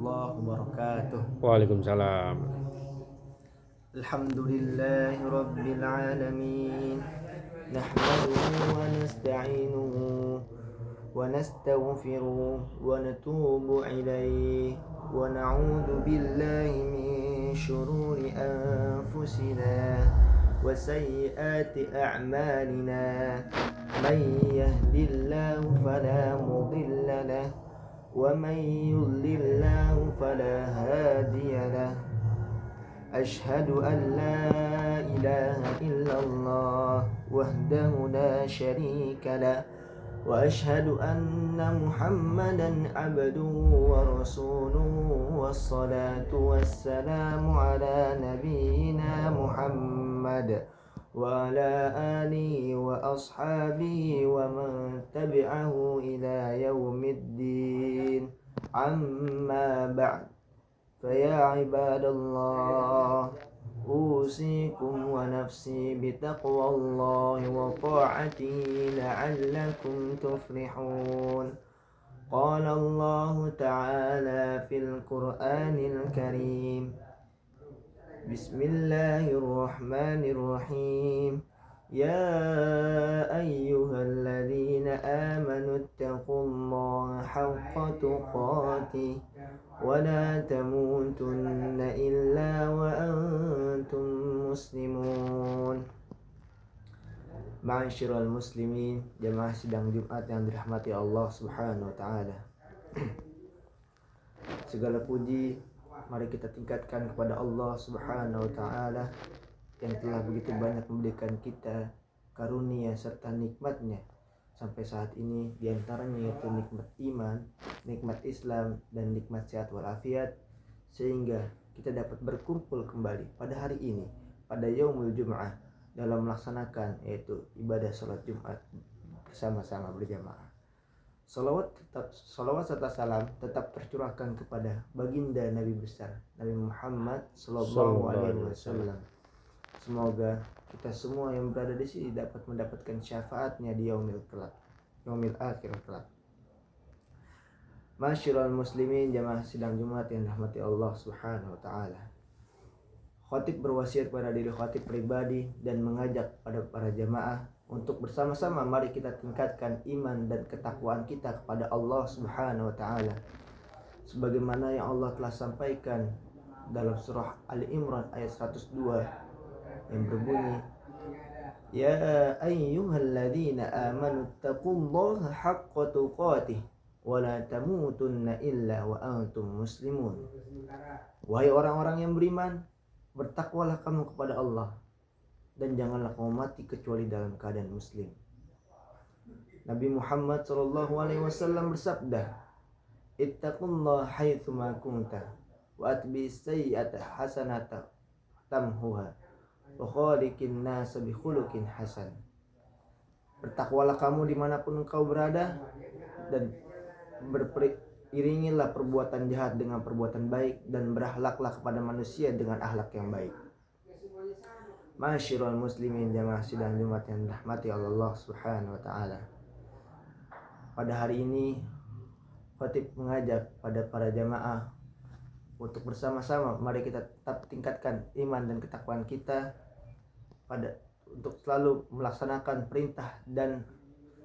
warahmatullahi wabarakatuh. Waalaikumsalam. Alhamdulillahi rabbil alamin. Nahmaduhu wa nasta'inuhu wa nastaghfiruh wa natubu ilayhi wa na'udzu billahi min shururi anfusina wa sayyiati a'malina. Man yahdihillahu fala mudilla lahu wa man yudlilhu fala hadiya lahu. Ashhadu an la ilaha illallah wahdahu la syarika lah wa ashhadu anna Muhammadan abduhu wa rasuluhu. Wassalatu wassalamu ala nabiyyina Muhammad wa ala alihi wa ashabihi wa man tabi'ahu ila yaumiddin. Amma ba'd. فيا عباد الله أوصيكم ونفسي بتقوى الله وطاعته لعلكم تفلحون. قال الله تعالى في القرآن الكريم: بسم الله الرحمن الرحيم. يا أيها الذين آمنوا اتقوا الله حق تقاته ولا تموتن إلا وأنتم مسلمون. Ma'asyiral muslimin, jamaah sidang Jumat yang dirahmati Allah Subhanahu wa taala. Segala puji mari kita tingkatkan kepada Allah Subhanahu wa taala yang telah begitu banyak memberikan kita karunia serta nikmatnya sampai saat ini, diantaranya yaitu nikmat iman, nikmat Islam, dan nikmat sehat walafiat, sehingga kita dapat berkumpul kembali pada hari ini, pada Yaumul Jum'ah, dalam melaksanakan yaitu ibadah sholat Jumat bersama-sama berjamaah. Salawat serta salam tetap tercurahkan kepada baginda Nabi besar Nabi Muhammad Sallallahu Alaihi Wasallam. Semoga kita semua yang berada di sini dapat mendapatkan syafaatnya di yaumil akhir kelak. Ma'asyiral muslimin, jamaah sidang Jumat yang dirahmati Allah Subhanahu wa taala. Khatib berwasiat pada diri khatib pribadi dan mengajak pada para jamaah untuk bersama-sama mari kita tingkatkan iman dan ketakwaan kita kepada Allah Subhanahu wa taala. Sebagaimana yang Allah telah sampaikan dalam surah Ali Imran ayat 102 yang berbunyi: Ya ayyuhalladzina amanu taqullaha haqqa tuqatih wa la tamutunna illa wa antum muslimun. Wahai orang-orang yang beriman, bertakwalah kamu kepada Allah dan janganlah kamu mati kecuali dalam keadaan muslim. Nabi Muhammad sallallahu alaihi wasallam bersabda: Ittaqullaha haitsu ma kunta wa atbi'is sayyi'ata hasanata tamhuha wa khaliqin nas bi khuluqin hasan. Bertakwalah kamu dimanapun engkau berada dan iringilah perbuatan jahat dengan perbuatan baik dan berakhlaklah kepada manusia dengan akhlak yang baik. Ma'asyiral muslimin, jamaah sidang Jumat yang dirahmati Allah Subhanahu wa taala. Pada hari ini khatib mengajak pada para jamaah untuk bersama-sama mari kita tetap tingkatkan iman dan ketakwaan kita untuk selalu melaksanakan perintah dan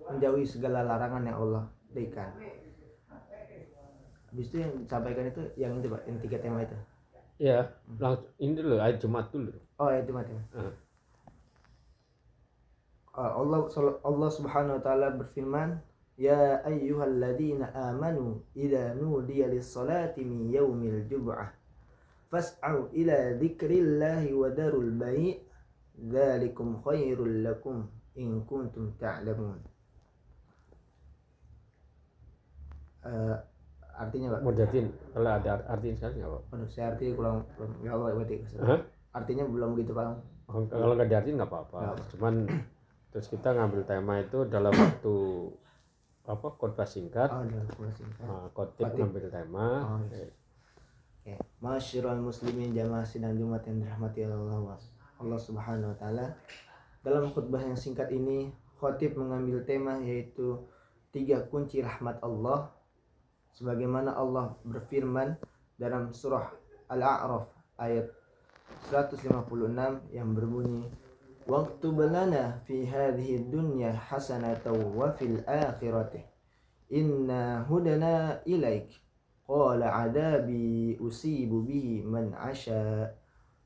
menjauhi segala larangan yang Allah berikan. Habis itu yang disampaikan itu yang itu Pak, yang 3 tema itu. Ya, langsung ini dulu ayat Jumat dulu. Oh, ayat Jumat ya. Allah Subhanahu wa taala berfirman: Ya ayyuhalladzina amanu idza nudiya lis-salati min yaumil jum'ah fas'au ila dzikrillahi wa darul bai' dzalikum khairul lakum in kuntum ta'lamun. Artinya Pak. Mau jadiin kalau ada artinya sekarang enggak, Pak? Aduh, saya artinya kurang enggak apa berarti. Artinya belum begitu paham. Kalau enggak diartiin enggak apa-apa. Cuman terus kita ngambil tema itu dalam waktu khotbah singkat. Dalam khotbah singkat. Khatib ngambil tema. Oke. Ma'asyiral muslimin, jamaah sidang Jumat yang dirahmati Allah Subhanahu wa taala. Dalam khutbah yang singkat ini, khatib mengambil tema yaitu 3 kunci rahmat Allah. Sebagaimana Allah berfirman dalam surah Al-A'raf ayat 156 yang berbunyi, "Waktub lana fi hadhihi dunya hasanatan wa fil akhirati inna hudana ilaik qala adabi usibu bihi man asya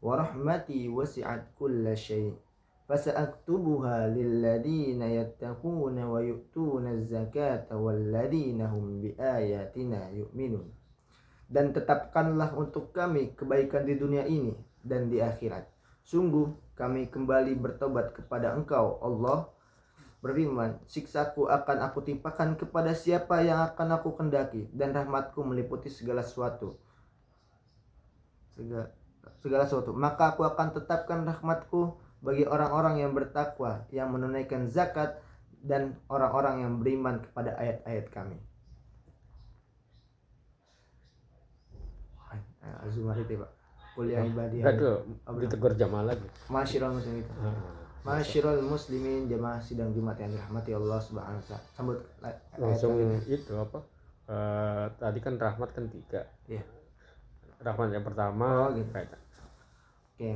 wa rahmati wasi'at kulla syai' fasa'aktubuha lilladina yattaquna wa yu'tuna az-zakata walladina hum biayatina yu'minun." Dan tetapkanlah untuk kami kebaikan di dunia ini dan di akhirat. Sungguh kami kembali bertobat kepada Engkau, Allah berfirman, siksaku akan aku timpakan kepada siapa yang akan aku kendaki, dan rahmatku meliputi segala sesuatu. Segala sesuatu. Maka aku akan tetapkan rahmatku bagi orang-orang yang bertakwa, yang menunaikan zakat, dan orang-orang yang beriman kepada ayat-ayat kami. Azumar itu Pak. Kuliah ibadi. Enggak tuh, ditegur jamaah lagi. Masyirul muslimin. Masyirul muslimin, jamaah sidang Jumat yang dirahmati Allah Subhanahu wa taala. Sambut Langsung itu apa? Tadi kan rahmat kan 3. Iya. Rahmat yang pertama gitu. Oke.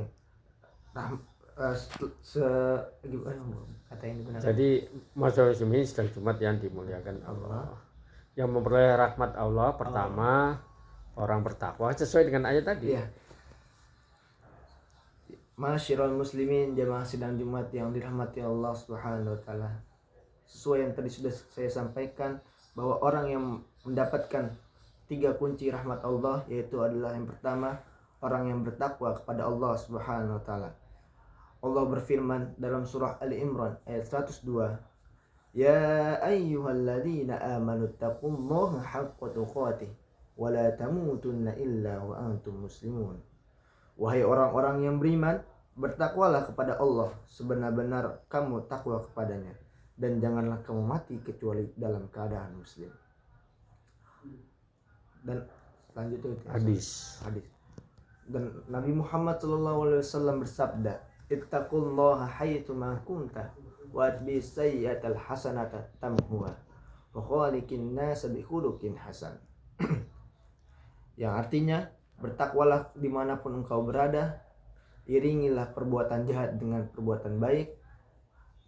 Kata ini benar. Jadi masyaallah muslimin sidang Jumat yang dimuliakan Allah. Yang memperoleh rahmat Allah pertama orang bertakwa sesuai dengan ayat tadi. Iya. Masyirul muslimin, jamaah sidang Jumat yang dirahmati Allah Subhanahu wa taala. Sesuai yang tadi sudah saya sampaikan bahwa orang yang mendapatkan 3 kunci rahmat Allah, yaitu adalah yang pertama, orang yang bertakwa kepada Allah Subhanahu wa taala. Allah berfirman dalam surah Ali Imran ayat 102, "Ya ayyuhalladzina amanu taqullaha haqqa tuqatih wa la tamutunna illa wa antum muslimun." Wahai orang-orang yang beriman, bertakwalah kepada Allah sebenar-benar kamu takwa kepadanya, dan janganlah kamu mati kecuali dalam keadaan muslim. Dan selanjutnya hadis. Dan Nabi Muhammad SAW bersabda, "Ittaqullaha haitsu ma kunta wa atbi sayyi'atal hasanata tamhuha wa khaliqin nas bi khuluqin hasan." Yang artinya, bertakwalah dimanapun engkau berada, iringilah perbuatan jahat dengan perbuatan baik,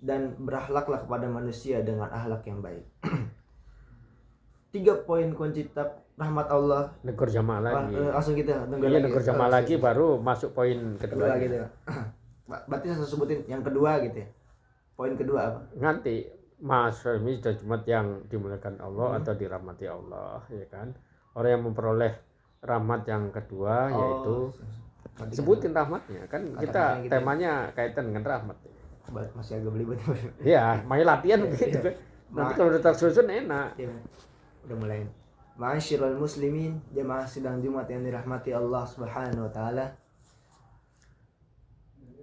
dan berakhlaklah kepada manusia dengan akhlak yang baik. 3 poin kunci rahmat Allah. Negur jamaah lagi. Langsung kita negur jamaah lagi baru masuk poin kedua gitu. Berarti saya sebutin yang kedua gitu ya. Poin kedua apa? Nanti Mas Fahmi sudah Jumat yang dimuliakan Allah atau dirahmati Allah, ya kan? Orang yang memperoleh rahmat yang kedua yaitu sebutin rahmatnya kan, kita temanya kaitan dengan rahmat. Masih agak belibet. Iya, main latihan begitu. Nanti kalau udah tersusun enak. Ya, udah mulai. Ma'asyiral muslimin, jamaah sidang Jumat yang dirahmati Allah Subhanahu wa taala.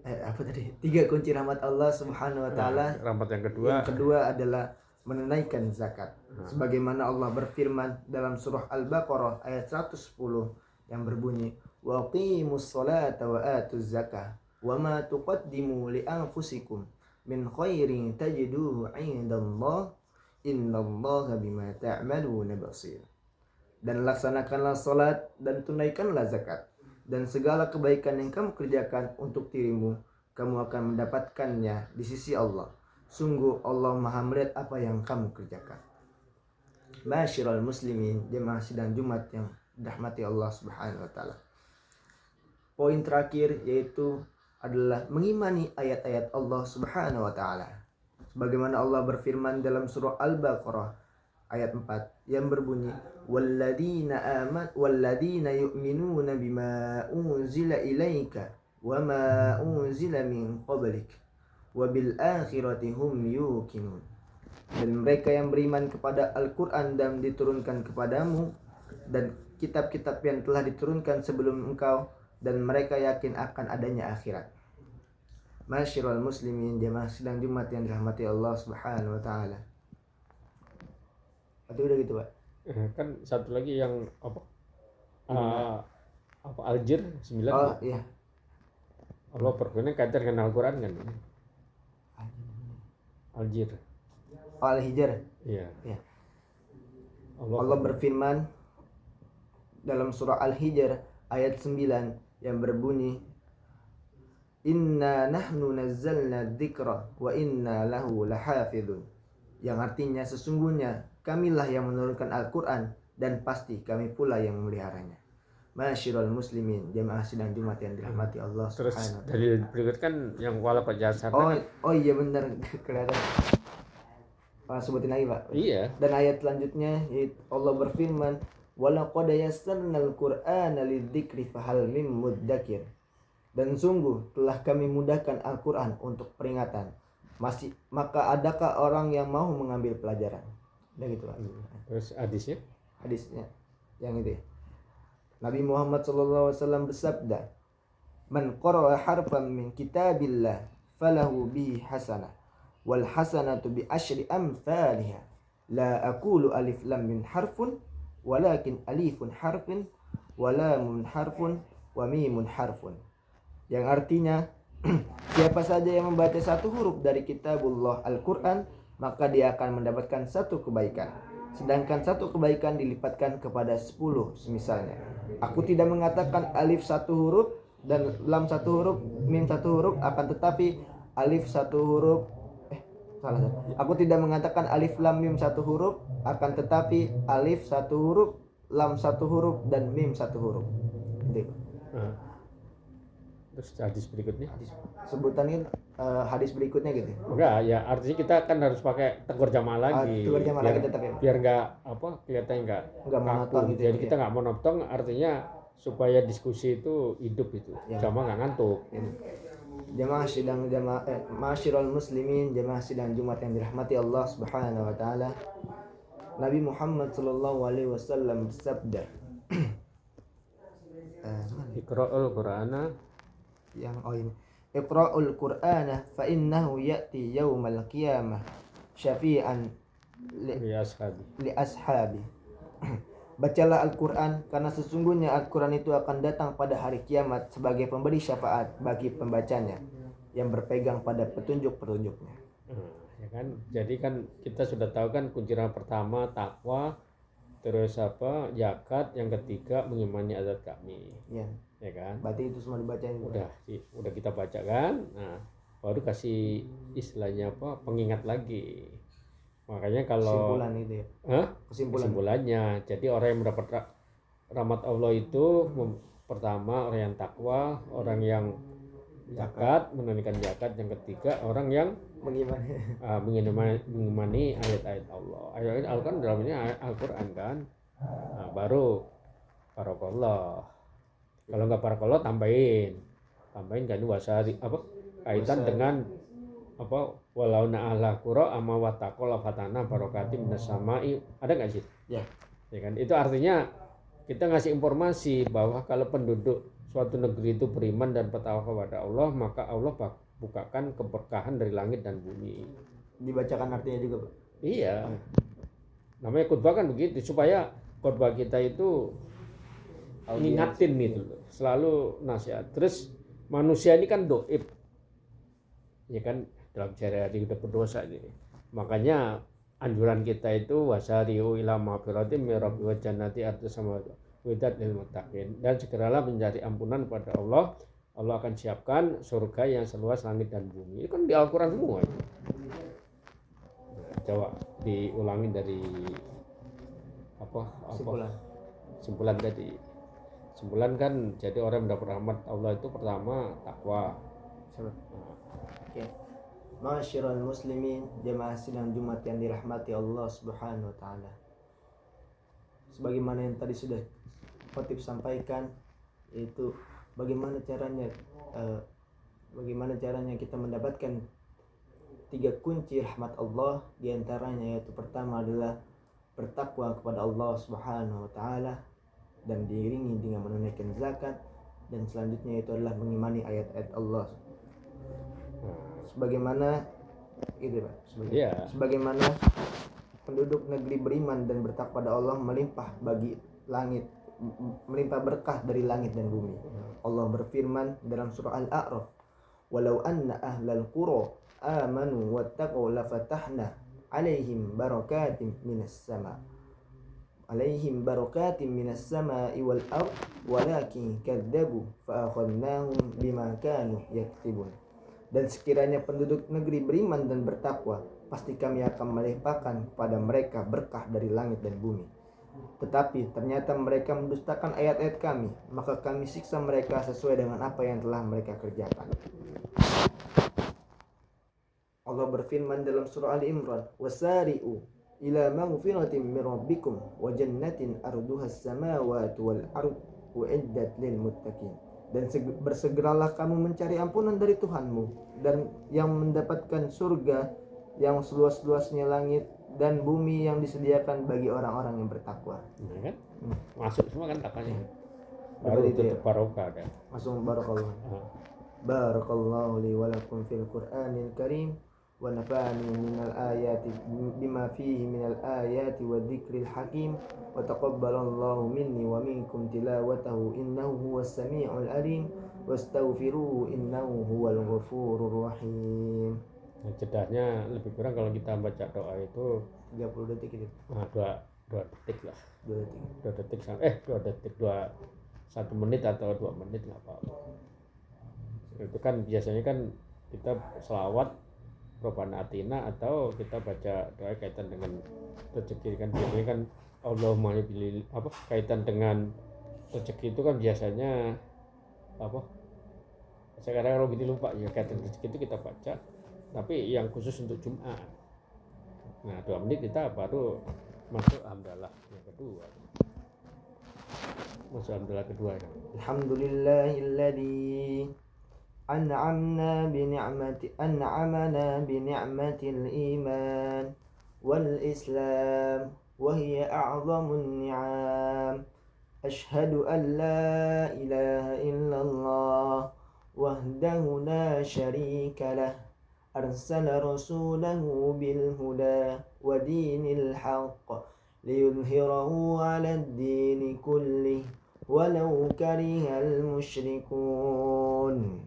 Apa tadi? 3 kunci rahmat Allah Subhanahu wa taala. Rahmat yang kedua adalah menunaikan zakat. Sebagaimana Allah berfirman dalam surah Al-Baqarah ayat 110 yang berbunyi, "Wa qimus sholata wa atuz zakah wa ma tuqaddimu li anfusikum min khairin tajiduhu 'indallah innallaha bima ta'maluna basir." Dan laksanakanlah salat dan tunaikanlah zakat, dan segala kebaikan yang kamu kerjakan untuk dirimu, kamu akan mendapatkannya di sisi Allah. Sungguh Allah Maha melihat apa yang kamu kerjakan. Masyiral muslimin, jemaah sidang Jumat yang dirahmati Allah Subhanahu wa taala. Poin terakhir yaitu adalah mengimani ayat-ayat Allah Subhanahu wa taala. Sebagaimana Allah berfirman dalam surah Al-Baqarah ayat 4 yang berbunyi, walladzina yu'minuna bima unzila ilaika wa ma unzila min qablik wa bil akhirati hum yuqinun. Dan mereka yang beriman kepada Al-Quran dan diturunkan kepadamu, dan kitab-kitab yang telah diturunkan sebelum engkau, dan mereka yakin akan adanya akhirat. Masyiral muslimin, jamaah sidang Jumat yang dirahmati Allah Subhanahu wa taala. Itu udah gitu, Pak. Kan satu lagi yang apa? Al-Jir 9. Oh, iya. Allah berfirman kaitan dengan Al-Quran kan? Al-Jir. Al-Hijr. Iya. Allah berfirman dalam surah Al-Hijr ayat 9 yang berbunyi, Inna nahnu nazzalna dzikra wa inna lahu lahafidun. Yang artinya sesungguhnya kamilah yang menurunkan Al-Quran dan pasti kami pula yang memeliharanya. Masyirul muslimin, jamaah sidang Jumat yang dirahmati Allah Terus Subhanahu wa ta'ala. dalil berikut kan yang wala jasarna. Oh iya benar, kelihatan. Pak sebutin lagi Pak. Iya. Dan ayat selanjutnya Allah berfirman, walaqad yassarnal qur'ana lidzikri fahal mim mudzakir. Dan sungguh telah kami mudahkan Al-Quran untuk peringatan. Maka adakah orang yang mau mengambil pelajaran? Dan gitu Pak. Terus Hadisnya yang itu ya. Nabi Muhammad SAW bersabda, Man qara'a harfan min kitabillah falahu bihi hasanah wal hasanatu bi asyri amthaliha la aqulu alif lam min harfun walakin alifun harfin wa lamun harfun wa mimun harfun. Yang artinya siapa saja yang membaca satu huruf dari kitabullah Al-Quran maka dia akan mendapatkan satu kebaikan, sedangkan satu kebaikan dilipatkan kepada 10 semisalnya. Aku tidak mengatakan alif satu huruf dan lam satu huruf, mim satu huruf, akan tetapi alif satu huruf Aku tidak mengatakan alif lam mim satu huruf, akan tetapi alif satu huruf, lam satu huruf, dan mim satu huruf. Gitu. Terus hadis berikutnya? Sebutannya hadis berikutnya gitu. Enggak, ya artinya kita kan harus pakai tegur jamaah lagi. Tegur jamaah lagi tetap ya. Biar enggak kelihatan enggak monoton gitu. Jadi kita enggak monoton, artinya supaya diskusi itu hidup itu. Ya. Jamaah enggak ngantuk. Ya. Masyirul muslimin, jamaah sidang Jumat yang dirahmati Allah Subhanahu wa taala. Nabi Muhammad sallallahu alaihi wasallam bersabda, Iqra'ul Qur'ana ini. Iqra'ul Qur'ana fa innahu ya'ti yaumal qiyamah syafi'an li ashabi. Bacalah Al-Quran karena sesungguhnya Al-Quran itu akan datang pada hari kiamat sebagai pemberi syafaat bagi pembacanya yang berpegang pada petunjuk-petunjuknya. Ya kan? Jadi kan kita sudah tahu kan kunci pertama takwa, terus zakat, yang ketiga mengimani azab kami. Ya kan? Berarti itu semua dibacain. Udah kita baca kan? Nah, baru kasih istilahnya pengingat lagi. Makanya kalau kesimpulan itu ya. Kesimpulannya, jadi orang yang mendapat rahmat Allah itu pertama orang yang takwa, orang yang zakat, menunaikan zakat, yang ketiga orang yang mengimani ayat-ayat Allah. Ayat Al-Quran dalamnya Al-Quran kan. Nah, baru barakallah. Kalau enggak barakallah tambahin kan wasari kaitan dengan walau na'ala qura amma wattaqala fatana barakatim minas samai. Ada enggak sih? Ya kan, itu artinya kita ngasih informasi bahwa kalau penduduk suatu negeri itu beriman dan bertawakal kepada Allah, maka Allah bukakan keberkahan dari langit dan bumi. Dibacakan artinya juga, Pak? Iya. Namanya khutbah kan begitu, supaya khutbah kita itu ngingatin gitu loh, selalu nasihat. Terus manusia ini kan doib, ya kan, dalam sehari-hari udah berdosa ini. Makanya anjuran kita itu wasari'u ila maghfiratin min rabbi wa jannati artus samawati widat lil muttaqin, dan segeralah mencari ampunan pada Allah. Allah akan siapkan surga yang seluas langit dan bumi. Itu kan di Al-Quran semua itu. Coba diulangi dari simpulan tadi. Simpulan kan, jadi orang yang mendapat rahmat Allah itu pertama takwa. Oke. Masyirul muslimin, jamaah sidang Jumat yang dirahmati Allah Subhanahu wa taala. Sebagaimana yang tadi sudah khotib sampaikan, yaitu bagaimana caranya kita mendapatkan 3 kunci rahmat Allah. Di antaranya yaitu pertama adalah bertakwa kepada Allah Subhanahu wa taala dan diiringi dengan menunaikan zakat, dan selanjutnya itu adalah mengimani ayat-ayat Allah. Sebagaimana gitu Pak. Sebagaimana penduduk negeri beriman dan bertakwa pada Allah melimpah berkah dari langit dan bumi. Allah berfirman dalam surah Al-A'raf, "Walau anna ahlal qura amanu wattaqu lafatahna 'alaihim barakatim minas sama." alaihim barakatim minas sama'i wal ard walakin kadzabu fa akhadnahum bima kanu yaktubun. Dan sekiranya penduduk negeri beriman dan bertakwa, pasti kami akan melimpahkan kepada mereka berkah dari langit dan bumi. Tetapi ternyata mereka mendustakan ayat-ayat kami, maka kami siksa mereka sesuai dengan apa yang telah mereka kerjakan. Allah berfirman dalam surah Ali Imran, wasari'u ila maghfiratin min rabbikum wa jannatin arduhas samawati wal ard uiddat lil muttaqin. Dan bersegeralah kamu mencari ampunan dari Tuhanmu dan yang mendapatkan surga yang seluas-luasnya langit dan bumi yang disediakan bagi orang-orang yang bertakwa. Nah, kan? Masuk semua kan katanya. Baru Baru itu ya. tutup barokah kan. Langsung barakallahu. Barakallahu li wa lakum fil Qur'anil Karim wa nafa'ani minal ayati bima fihi minal ayati wa dzikril hakim wa taqabbalallahu minni wa minkum tilawatahu innahu huwas samiul alim wastaghfiruhu innahu huwal ghafurur rahim. Nah, jedahnya lebih kurang kalau kita baca doa itu 30 detik itu. Nah, dua detik lah. 2 detik. 2 detik 1 menit atau 2 menit nggak apa-apa. Itu kan biasanya kan kita selawat Robbana Atina atau kita baca doa kaitan dengan rezeki kan. Biasanya kan Allahumma pilih apa kaitan dengan rezeki itu kan biasanya apa? Sekarang kalau gitu lupa ya kaitan rezeki itu kita baca. Tapi yang khusus untuk Jumat. Nah 2 menit kita baru masuk hamdalah yang kedua. Masuk hamdalah kedua ya. Alhamdulillahilladzi an'amna bi ni'matil iman wal islam wa hiya a'zamun ni'am. Ashhadu an la ilaha illallah wahdahu la syarika lah arsala rasulahu bil huda wa dinil haqq liyudhhirahu 'alad dini kullih walau karihal musyrikun.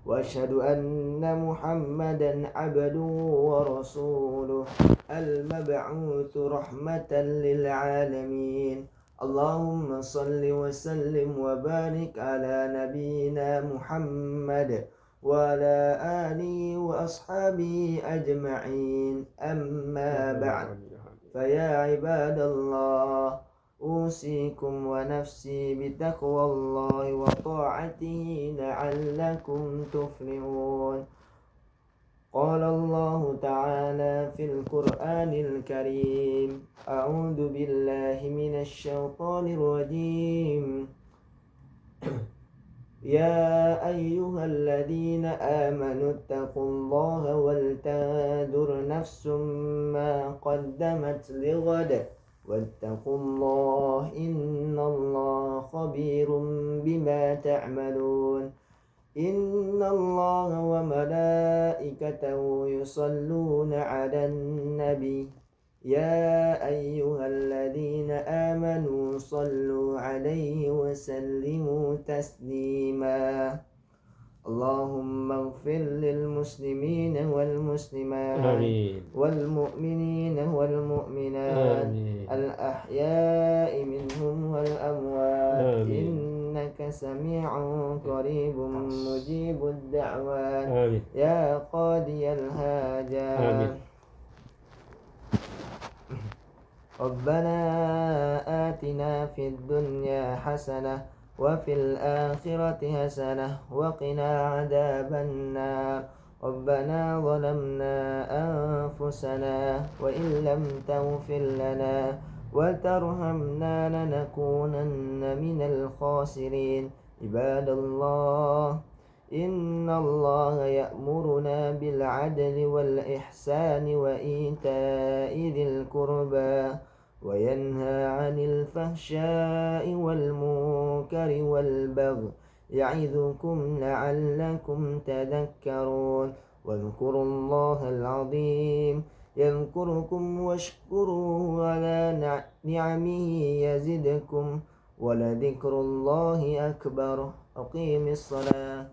Wa asyhadu anna Muhammadan 'abduhu wa rasuluh al-mab'utsu rahmatan lil 'alamin. Allahumma salli wa sallim wa barik ala nabiyyina Muhammad wa ala alihi wa ashabihi ajma'in. Amma ba'd. Faya ibadallah أوصيكم ونفسي بتقوى الله وطاعته لعلكم تفلحون. قال الله تعالى في القرآن الكريم أعوذ بالله من الشيطان الرجيم يا أيها الذين آمنوا اتقوا الله ولتنظر نفس ما قدمت لغد واتقوا الله إن الله خبير بما تعملون. إن الله وملائكته يصلون على النبي يا أيها الذين آمنوا صلوا عليه وسلموا تسليما. اللهم اغفر للمسلمين والمسلمات والمؤمنين والمؤمنات الأحياء منهم والأموات إنك سميع قريب مجيب الدعوات يا قاضي الحاجات. ربنا آتنا في الدنيا حسنة وفي الآخرة حسنة وقنا عذاب النار. ربنا ظلمنا أنفسنا وإن لم تغفر لنا وترحمنا لنكونن من الخاسرين. عباد الله إن الله يأمرنا بالعدل والإحسان وإيتاء ذي القربى وينهى عن الفحشاء والمنكر والبغي يعظكم لعلكم تذكرون. واذكروا الله العظيم يذكركم واشكروه على نعمه يزدكم ولذكر الله أكبر. أقيم الصلاة.